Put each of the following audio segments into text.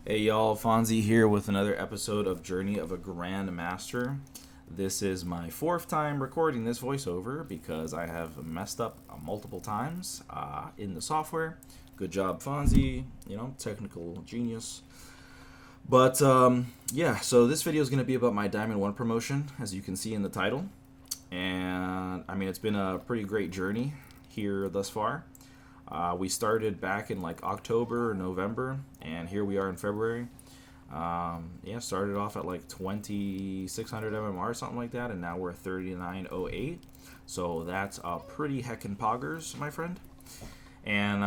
Hey y'all, Fohnzii here with another episode of Journey of a Grandmaster. This is my fourth time recording this voiceover because I have messed up multiple times in the software. Good job, Fohnzii, technical genius. But yeah, so this video is going to be about my Diamond 1 promotion, as you can see in the title. And I mean, it's been a pretty great journey here thus far. We started back in like October or November, and here we are in February. Yeah, started off at like 2600 MMR, something like that, and now we're 3908. So that's pretty heckin' poggers, my friend. And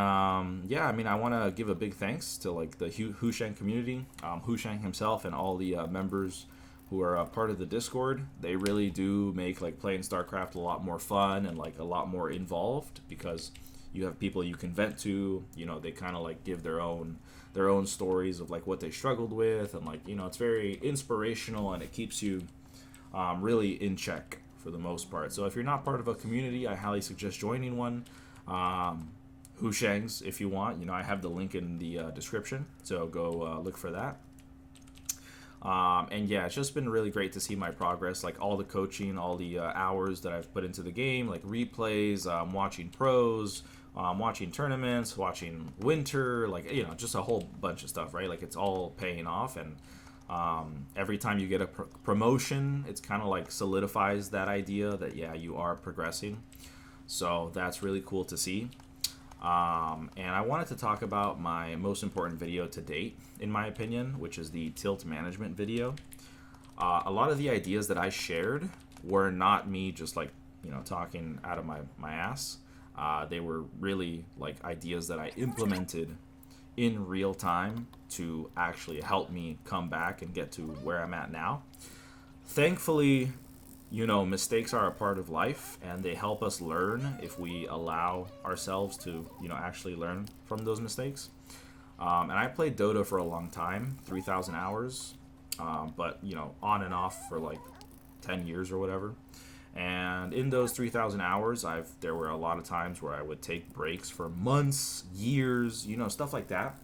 yeah, I mean, I want to give a big thanks to like the HuShang community, HuShang himself, and all the members who are part of the Discord. They really do make like playing StarCraft a lot more fun and like a lot more involved because you have people you can vent to. They kind of like give their own stories of like what they struggled with, and like it's very inspirational and it keeps you really in check for the most part. So if you're not part of a community, I highly suggest joining one. HuShangs if you want. I have the link in the description, so go look for that. And yeah, it's just been really great to see my progress, like all the coaching, all the hours that I've put into the game, like replays, watching pros, watching tournaments, watching winter, like, just a whole bunch of stuff, right? Like it's all paying off. And every time you get a promotion, it's kind of like solidifies that idea that, yeah, you are progressing. So that's really cool to see. And I wanted to talk about my most important video to date, in my opinion, which is the tilt management video. A lot of the ideas that I shared were not me just like, talking out of my ass. They were really like ideas that I implemented in real time to actually help me come back and get to where I'm at now. Thankfully, mistakes are a part of life and they help us learn if we allow ourselves to, actually learn from those mistakes. And I played Dota for a long time, 3,000 hours, but, on and off for like 10 years or whatever. And in those 3,000 hours, there were a lot of times where I would take breaks for months, years, stuff like that.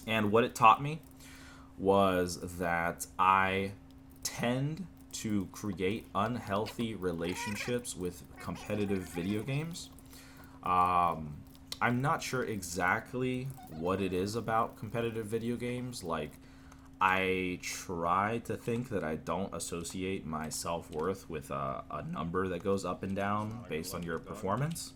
And what it taught me was that I tend to create unhealthy relationships with competitive video games. I'm not sure exactly what it is about competitive video games. Like, I try to think that I don't associate my self-worth with a number that goes up and down based on your performance.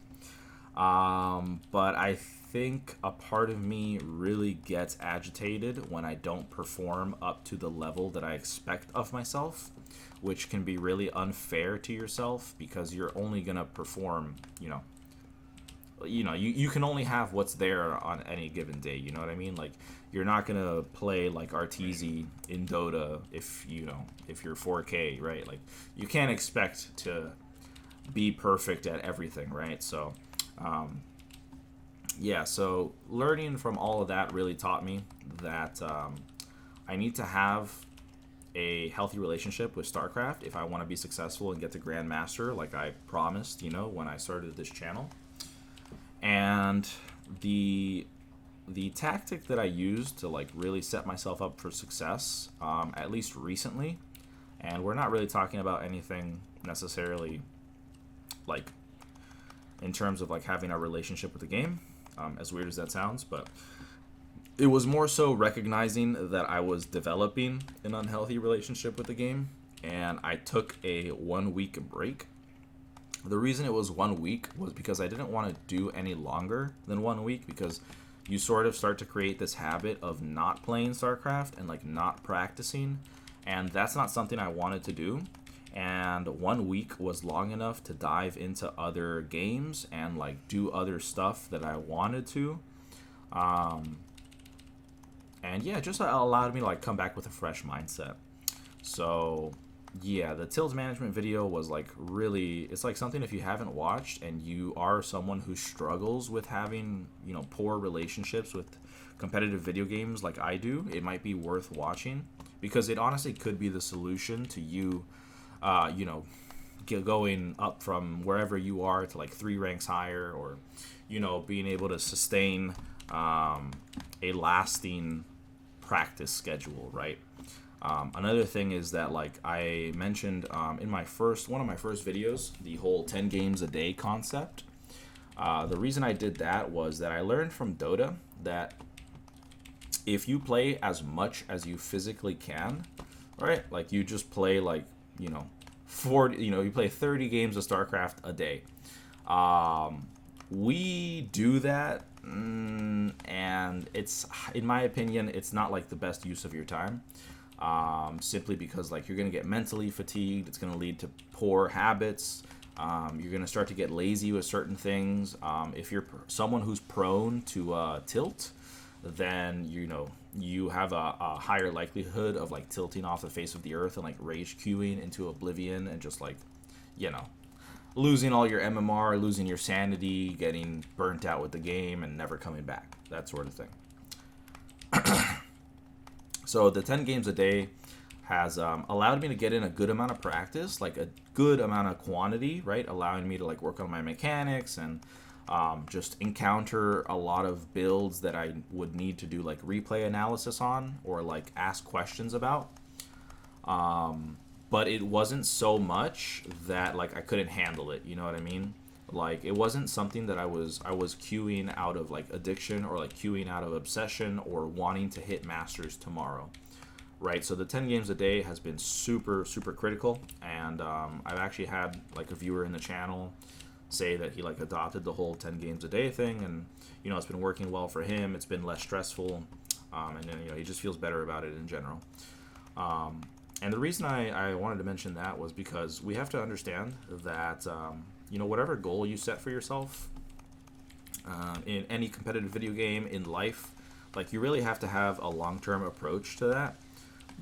But I think a part of me really gets agitated when I don't perform up to the level that I expect of myself, which can be really unfair to yourself because you're only going to perform, you can only have what's there on any given day. You know what I mean? Like, you're not gonna play like Arteezy in Dota if you're 4K, right? Like, you can't expect to be perfect at everything, right? So, yeah. So learning from all of that really taught me that I need to have a healthy relationship with StarCraft if I want to be successful and get to Grandmaster, like I promised, when I started this channel. And the tactic that I used to like really set myself up for success, at least recently, and we're not really talking about anything necessarily like in terms of like having a relationship with the game, as weird as that sounds, but it was more so recognizing that I was developing an unhealthy relationship with the game, and I took a 1 week break. The reason it was 1 week was because I didn't want to do any longer than 1 week, because you sort of start to create this habit of not playing StarCraft and like not practicing, and that's not something I wanted to do. And 1 week was long enough to dive into other games and like do other stuff that I wanted to. And yeah, just allowed me to like come back with a fresh mindset. So yeah, the tilt management video was like really, it's like something if you haven't watched and you are someone who struggles with having, poor relationships with competitive video games like I do, it might be worth watching because it honestly could be the solution to you, going up from wherever you are to like 3 ranks higher, or, being able to sustain a lasting practice schedule, right? Another thing is that, like I mentioned in one of my first videos, the whole 10 games a day concept. The reason I did that was that I learned from Dota that if you play as much as you physically can, right? Like you just play like, 40, you play 30 games of StarCraft a day. We do that, and it's, in my opinion, it's not like the best use of your time. Simply because like you're gonna get mentally fatigued. It's gonna lead to poor habits. You're gonna start to get lazy with certain things. If you're someone who's prone to tilt, then you have a higher likelihood of like tilting off the face of the earth and like rage queuing into oblivion and just like losing all your MMR, losing your sanity, getting burnt out with the game and never coming back, that sort of thing. So the 10 games a day has allowed me to get in a good amount of practice, like a good amount of quantity, right? Allowing me to like work on my mechanics and just encounter a lot of builds that I would need to do like replay analysis on or like ask questions about. But it wasn't so much that like I couldn't handle it, you know what I mean? Like it wasn't something that I was queuing out of like addiction or like queuing out of obsession or wanting to hit masters tomorrow, right? So the 10 games a day has been super critical, and I've actually had like a viewer in the channel say that he like adopted the whole 10 games a day thing, and it's been working well for him. It's been less stressful, and then he just feels better about it in general. And the reason I wanted to mention that was because we have to understand that whatever goal you set for yourself in any competitive video game, in life, like you really have to have a long-term approach to that,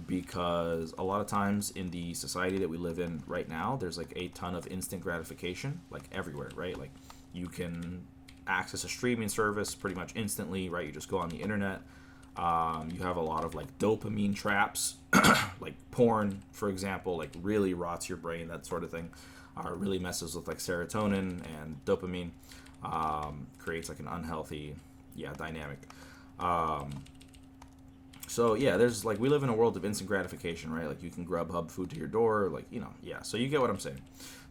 because a lot of times in the society that we live in right now, there's like a ton of instant gratification like everywhere, right? Like you can access a streaming service pretty much instantly, right? You just go on the internet. You have a lot of like dopamine traps, like porn, for example, like really rots your brain, that sort of thing. Really messes with like serotonin and dopamine, creates like an unhealthy dynamic. So yeah, there's like, we live in a world of instant gratification, right? Like you can Grubhub food to your door, like, so you get what I'm saying.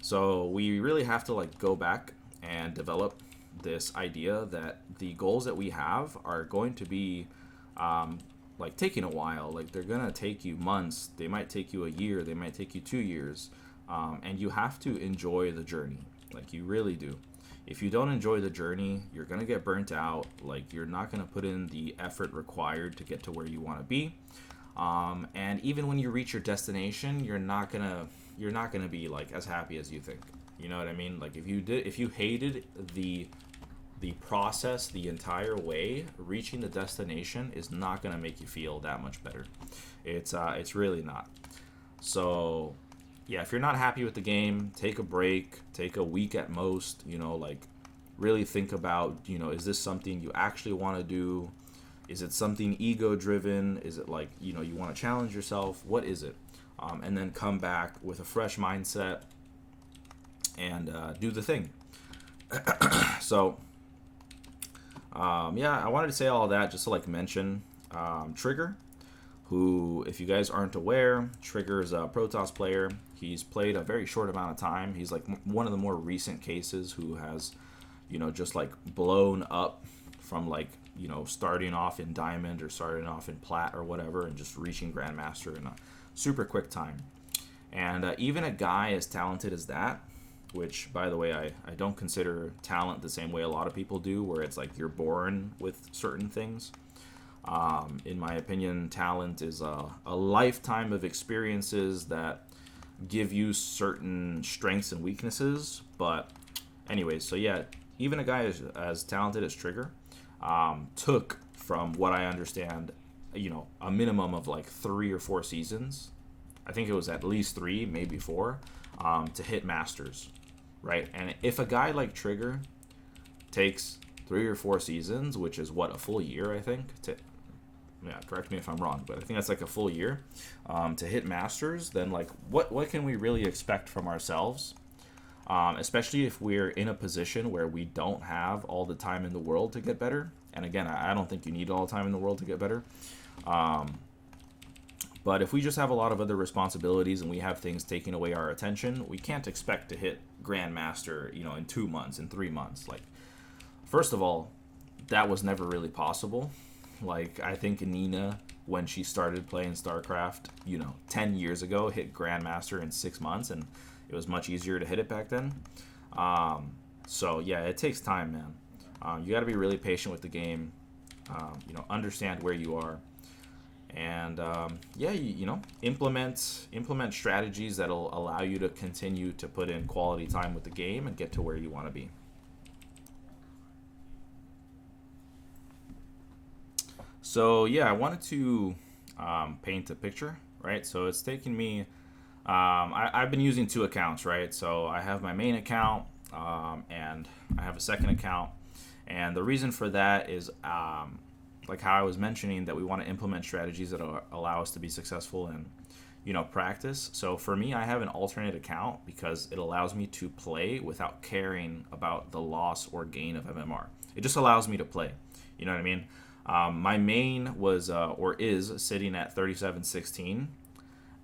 So we really have to like go back and develop this idea that the goals that we have are going to be like taking a while. Like they're gonna take you months, they might take you a year, they might take you 2 years. And you have to enjoy the journey. Like you really do. If you don't enjoy the journey, you're going to get burnt out. Like you're not going to put in the effort required to get to where you want to be. And even when you reach your destination, you're not going to be like as happy as you think. You know what I mean? Like if you hated the process the entire way, reaching the destination is not going to make you feel that much better. It's really not. So yeah, if you're not happy with the game, take a break, take a week at most, like really think about, is this something you actually want to do? Is it something ego driven? Is it like, you want to challenge yourself? What is it? And then come back with a fresh mindset and do the thing. So, I wanted to say all that just to like mention Trigger, who, if you guys aren't aware, Trigger is a Protoss player. He's played a very short amount of time. He's like one of the more recent cases who has, just like blown up from like, starting off in Diamond or starting off in Plat or whatever and just reaching Grandmaster in a super quick time. And even a guy as talented as that, which, by the way, I don't consider talent the same way a lot of people do, where it's like you're born with certain things. In my opinion, talent is a lifetime of experiences that give you certain strengths and weaknesses. But anyways, so yeah, even a guy as talented as Trigger took, from what I understand, a minimum of like 3 or 4 seasons. I think it was at least 3, maybe 4, to hit masters, right? And if a guy like Trigger takes 3 or 4 seasons, which is what, a full year, I think, correct me if I'm wrong, but I think that's like a full year to hit masters, then like what can we really expect from ourselves, especially if we're in a position where we don't have all the time in the world to get better, And again, I don't think you need all the time in the world to get better. But if we just have a lot of other responsibilities and we have things taking away our attention, we can't expect to hit Grandmaster, you know, in 2 months, in 3 months. Like, first of all, that was never really possible. Like, I think Nina, when she started playing StarCraft, you know, 10 years ago, hit Grandmaster in 6 months, and it was much easier to hit it back then. So, yeah, it takes time, man. You got to be really patient with the game, you know, understand where you are. And yeah, you know, implement strategies that'll allow you to continue to put in quality time with the game and get to where you want to be. So yeah, I wanted to paint a picture, right? So it's taken me, I've been using 2 accounts, right? So I have my main account and I have a second account. And the reason for that is like how I was mentioning, that we want to implement strategies that allow us to be successful in, you know, practice. So for me, I have an alternate account because it allows me to play without caring about the loss or gain of MMR. It just allows me to play. You know what I mean? My main was or is sitting at 3716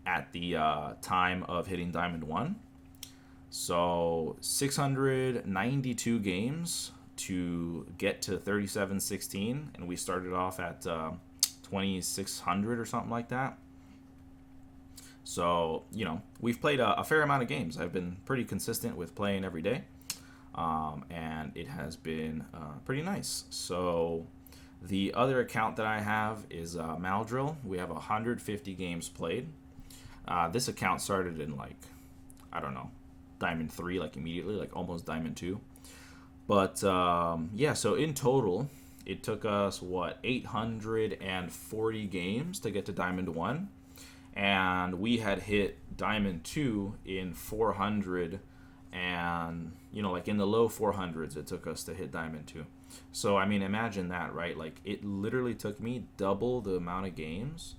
at the time of hitting Diamond 1. So 692 games to get to 3716, and we started off at 2600 or something like that. So, you know, we've played a fair amount of games. I've been pretty consistent with playing every day, and it has been pretty nice. So the other account that I have is Maldrill. We have 150 games played. This account started in, like, I don't know, Diamond 3, like immediately, like almost Diamond 2. But yeah, so in total, it took us, what, 840 games to get to Diamond 1. And we had hit Diamond 2 in 400, and, you know, like in the low 400s it took us to hit Diamond 2. So, I mean, imagine that, right? Like, it literally took me double the amount of games,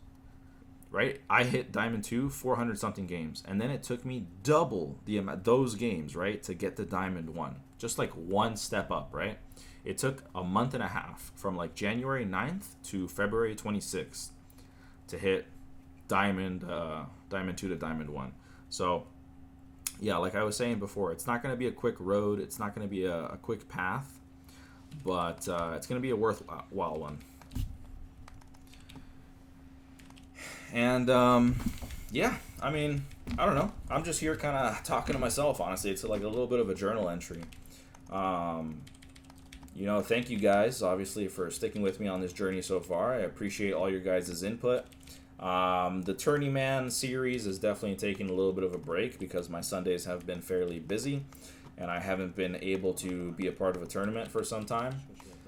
right? I hit Diamond 2, 400 something games, and then it took me double the amount, those games, right, to get to Diamond 1. Just like one step up, right? It took a month and a half from like January 9th to February 26th to hit Diamond 2 to Diamond 1. So, yeah, like I was saying before, it's not going to be a quick road. It's not going to be a quick path, but it's going to be a worthwhile one. And yeah, I mean, I don't know. I'm just here kind of talking to myself, honestly. It's like a little bit of a journal entry. You know, thank you guys, obviously, for sticking with me on this journey so far. I appreciate all your guys' input. The Tourneyman series is definitely taking a little bit of a break because my Sundays have been fairly busy, and I haven't been able to be a part of a tournament for some time.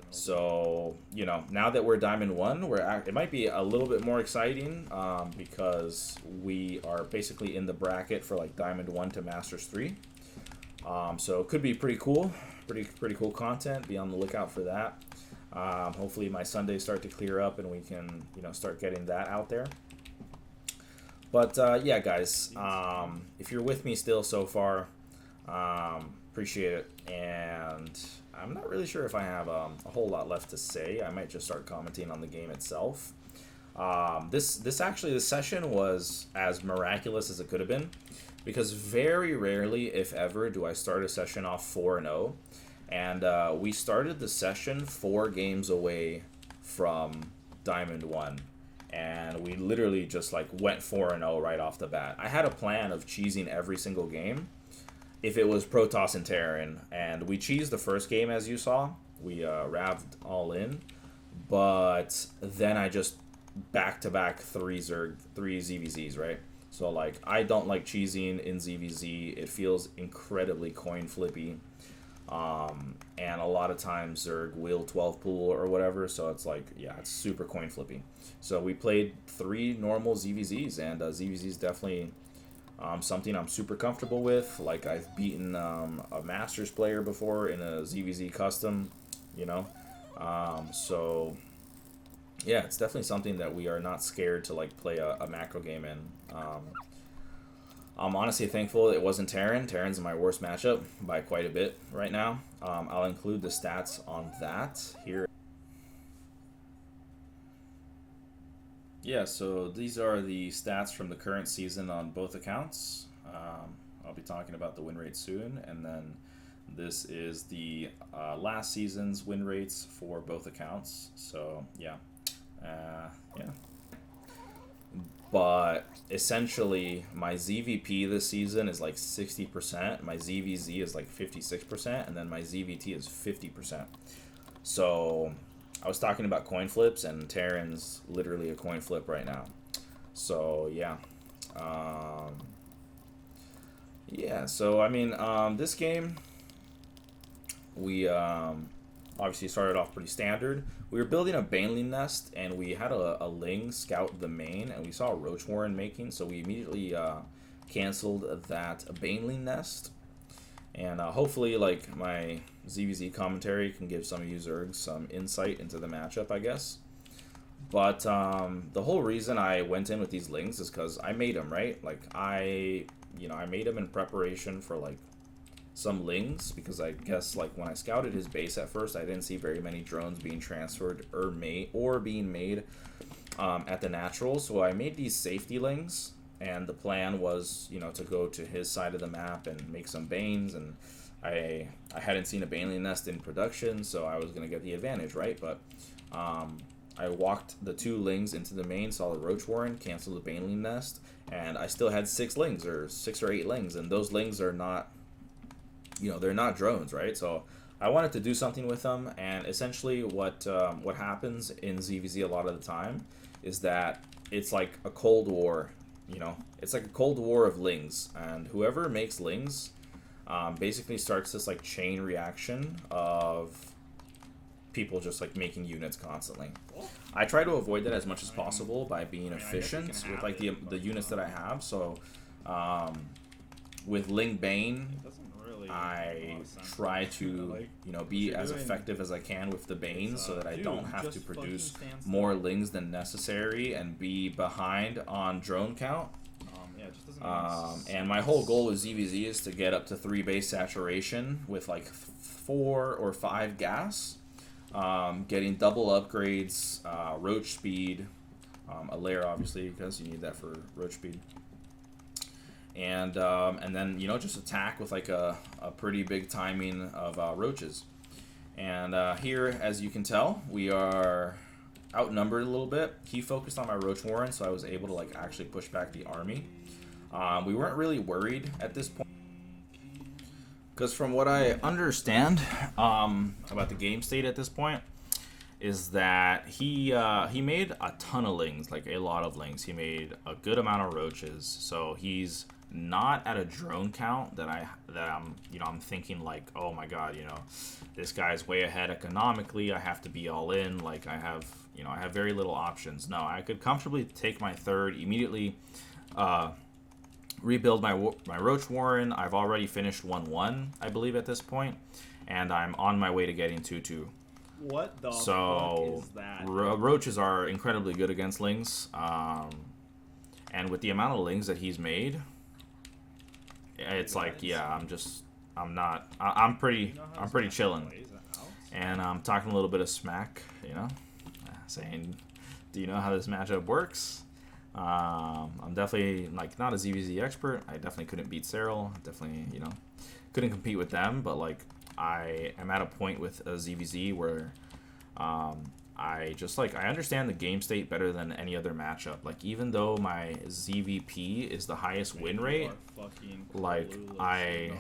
So, you know, now that we're Diamond 1, it might be a little bit more exciting because we are basically in the bracket for like Diamond 1 to Masters 3. So it could be pretty cool, pretty cool content. Be on the lookout for that. Hopefully my Sundays start to clear up and we can, you know, start getting that out there. But yeah, guys, if you're with me still so far, appreciate it. And I'm not really sure if I have a whole lot left to say. I might just start commenting on the game itself. This session was as miraculous as it could have been, because very rarely, if ever, do I start a session off 4-0. And we started the session 4 games away from Diamond 1. And we literally just like went 4-0 right off the bat. I had a plan of cheesing every single game if it was Protoss and Terran. And we cheesed the first game, as you saw. We ravved all in. But then I just back-to-back 3 ZVZs, right? So, like, I don't like cheesing in ZVZ. It feels incredibly coin flippy. And a lot of times Zerg will 12 pool or whatever, so it's like, yeah, it's super coin flippy. So we played 3 normal ZVZs, and ZVZ is definitely something I'm super comfortable with. Like, I've beaten a Masters player before in a ZVZ custom, you know. So, yeah, it's definitely something that we are not scared to, like, play a macro game in. I'm honestly thankful it wasn't Terran. Terran's my worst matchup by quite a bit right now. I'll include the stats on that here. Yeah, so these are the stats from the current season on both accounts. I'll be talking about the win rate soon, and then this is the last season's win rates for both accounts. So yeah, yeah. But essentially, my ZVP this season is like 60%. My ZVZ is like 56%, and then my ZVT is 50%. So I was talking about coin flips, and Terran's literally a coin flip right now. So yeah, yeah. So I mean, this game we obviously started off pretty standard. We were building a Baneling nest, and we had a Ling scout the main, and we saw a Roach Warren making, so we immediately canceled that Baneling nest. And hopefully, like, my ZVZ commentary can give some of you Zergs some insight into the matchup, I guess. But the whole reason I went in with these Lings is because I made them, right? Like, I made them in preparation for, like, some Lings, because I guess, like, when I scouted his base at first, I didn't see very many drones being transferred or being made at the natural. So I made these safety Lings, and the plan was, to go to his side of the map and make some Banes, and I hadn't seen a Baneling nest in production, so I was going to get the advantage, right? But I walked the 2 Lings into the main, saw the Roach Warren, canceled the Baneling nest, and I still had 6 Lings, or 6 or 8 Lings, and those Lings are not, they're not drones, right? So I wanted to do something with them, and essentially what happens in ZVZ a lot of the time is that it's like a Cold War. It's like a Cold War of Lings, and whoever makes Lings basically starts this like chain reaction of people just like making units constantly. I try to avoid that as much as possible by being efficient with like the units that I have. So with Ling Bane, I try to be as effective as I can with the Banes, so that I don't have to produce more Lings than necessary and be behind on drone count. And my whole goal with ZVZ is to get up to 3 base saturation with like 4 or 5 gas, getting double upgrades, roach speed, a layer obviously, because you need that for roach speed. And then just attack with like a pretty big timing of roaches. And here, as you can tell, we are outnumbered a little bit. He focused on my Roach Warren, so I was able to like actually push back the army. We weren't really worried at this point, because from what I understand about the game state at this point is that he made a ton of Lings, like a lot of Lings. He made a good amount of roaches, so he's not at a drone count that I'm thinking like, oh my god, this guy's way ahead economically, I have to be all in, like I have very little options. No, I could comfortably take my third immediately, rebuild my Roach Warren. I've already finished 1-1, I believe, at this point, and I'm on my way to getting 2-2. What the fuck is that? Roaches are incredibly good against Lings, and with the amount of Lings that he's made, it's like, yeah, I'm pretty chilling, and I'm talking a little bit of smack, saying, do you know how this matchup works? I'm definitely like not a ZVZ expert. I definitely couldn't beat Cyril. Definitely, couldn't compete with them. But like, I am at a point with a ZVZ where I understand the game state better than any other matchup. Like, even though my ZVP is the highest win rate, like I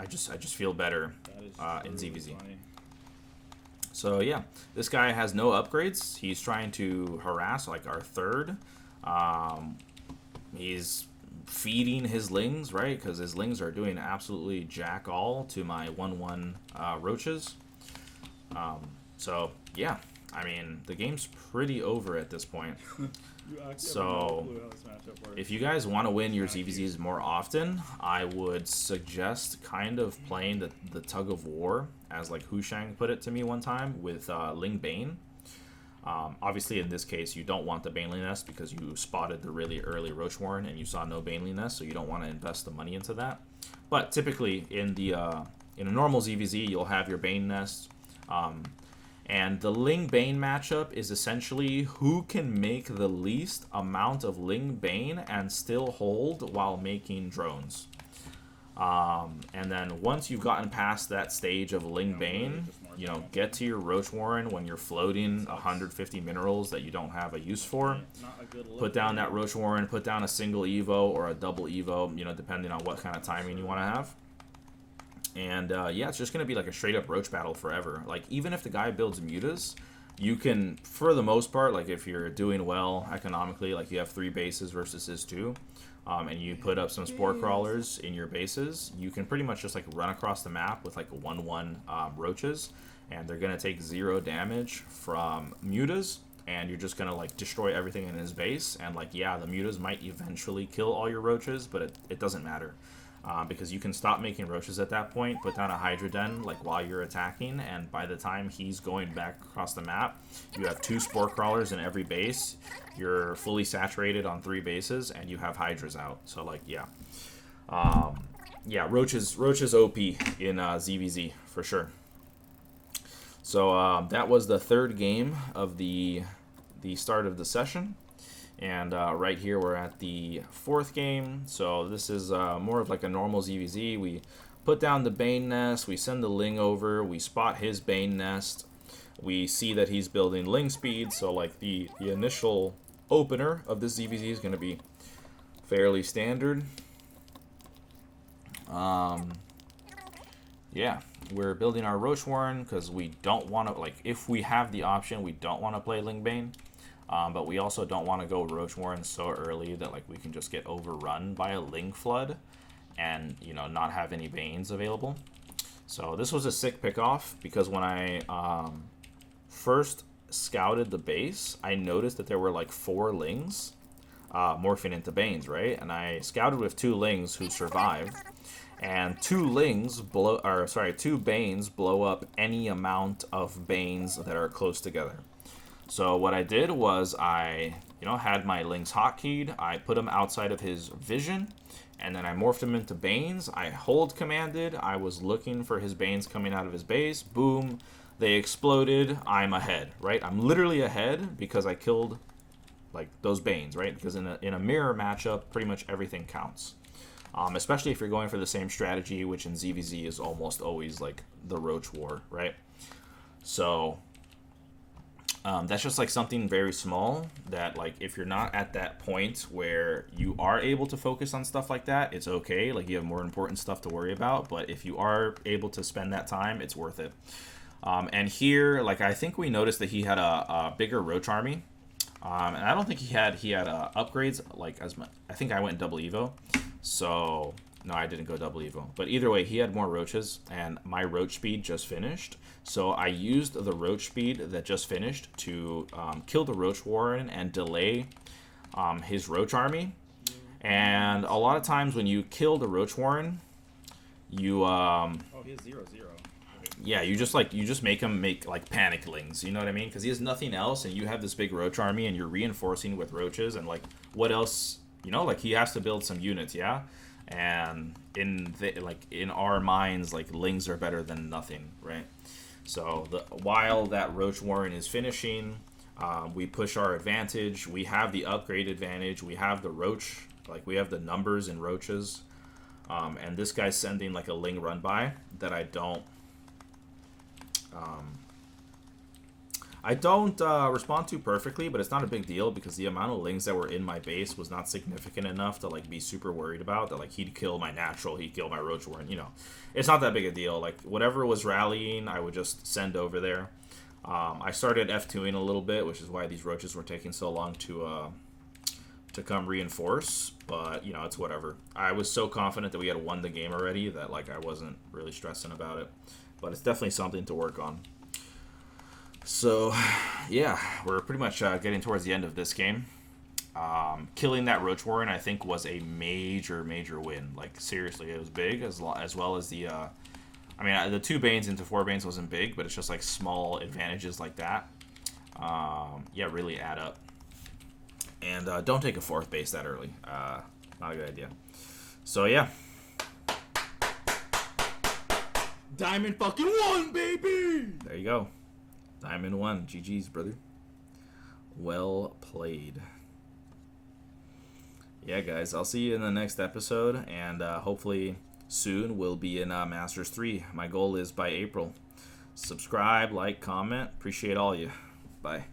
just feel better in ZVZ. So yeah, this guy has no upgrades. He's trying to harass like our third. He's feeding his Lings, right? Because his Lings are doing absolutely jack all to my 1-1 roaches. So yeah, I mean, the game's pretty over at this point. So if you guys want to win your ZVZs more often, I would suggest kind of playing the tug of war, as like HuShang put it to me one time, with Ling Bane. Obviously, in this case, you don't want the Baneling nest because you spotted the really early Roach Warren and you saw no Baneling nest, so you don't want to invest the money into that. But typically, in a normal ZVZ, you'll have your Bane nest, And the Ling Bane matchup is essentially who can make the least amount of Ling Bane and still hold while making drones. And then once you've gotten past that stage of Ling Bane, you know, get to your Roach Warren when you're floating 150 minerals that you don't have a use for. Put down that Roach Warren, put down a single Evo or a double Evo, you know, depending on what kind of timing you want to have. And yeah, it's just going to be like a straight up Roach battle forever. Like, even if the guy builds mutas, you can, for the most part, like if you're doing well economically, like you have 3 bases versus his 2, and you put up some spore crawlers in your bases, you can pretty much just like run across the map with like 1/1 roaches, and they're going to take 0 damage from mutas, and you're just going to like destroy everything in his base. And like, yeah, the mutas might eventually kill all your roaches, but it doesn't matter. Because you can stop making roaches at that point, put down a Hydra Den like while you're attacking, and by the time he's going back across the map, you have 2 spore crawlers in every base, you're fully saturated on 3 bases, and you have Hydras out. So like, yeah. Yeah, roaches OP in ZVZ for sure. So that was the 3rd game of the start of the session. And right here we're at the 4th game. So this is more of like a normal ZVZ. We put down the Bane nest, we send the Ling over, we spot his Bane nest, we see that he's building Ling speed, so like the initial opener of this ZVZ is going to be fairly standard. Yeah, we're building our Roach Warren because we don't want to, like, if we have the option, we don't want to play Ling Bane. But we also don't want to go Roach Warren so early that like we can just get overrun by a Ling Flood and, you know, not have any Banes available. So this was a sick pickoff because when I first scouted the base, I noticed that there were like 4 Lings morphing into Banes, right? And I scouted with 2 Lings who survived, and 2 Banes blow up any amount of Banes that are close together. So what I did was I, you know, had my Lings hotkeyed, I put him outside of his vision, and then I morphed him into Banes. I hold commanded, I was looking for his Banes coming out of his base, boom, they exploded, I'm ahead, right? I'm literally ahead because I killed, like, those Banes, right? Because in a mirror matchup, pretty much everything counts. Especially if you're going for the same strategy, which in ZVZ is almost always, like, the Roach War, right? So that's just like something very small that, like, if you're not at that point where you are able to focus on stuff like that, it's okay. Like, you have more important stuff to worry about. But if you are able to spend that time, it's worth it. And here, like, I think we noticed that he had a bigger Roach army. And I don't think he had upgrades, like, as much. I think I went double Evo. So, no, I didn't go double Evo. But either way, he had more roaches, and my roach speed just finished. So I used the roach speed that just finished to kill the Roach Warren and delay his roach army. And a lot of times when you kill the Roach Warren, you oh, he has 0/0. Yeah, you just make him make like panic Lings, you know what I mean? Because he has nothing else, and you have this big roach army, and you're reinforcing with roaches, and like what else? You know, like he has to build some units, yeah. And in our minds, like Lings are better than nothing, right? So while that Roach Warren is finishing, we push our advantage. We have the upgrade advantage. We have the Roach, like we have the numbers in roaches. And this guy's sending like a Ling run by that I don't respond to perfectly, but it's not a big deal because the amount of Lings that were in my base was not significant enough to like be super worried about that. Like he'd kill my natural, he'd kill my Roach Warren, you know. It's not that big a deal. Like whatever was rallying, I would just send over there. I started F2ing a little bit, which is why these roaches were taking so long to come reinforce, but you know, it's whatever. I was so confident that we had won the game already that like I wasn't really stressing about it, but it's definitely something to work on. So yeah, we're pretty much getting towards the end of this game. Killing that Roach Warren I think was a major win. Like seriously, it was big, as well as the I mean the 2 Banes into 4 Banes wasn't big, but it's just like small advantages like that yeah, really add up. And don't take a 4th base that early. Not a good idea. So yeah. Diamond fucking 1, baby! There you go. Diamond 1. GG's, brother. Well played. Yeah, guys, I'll see you in the next episode, and hopefully soon we'll be in Masters 3. My goal is by April. Subscribe, like, comment. Appreciate all you. Bye.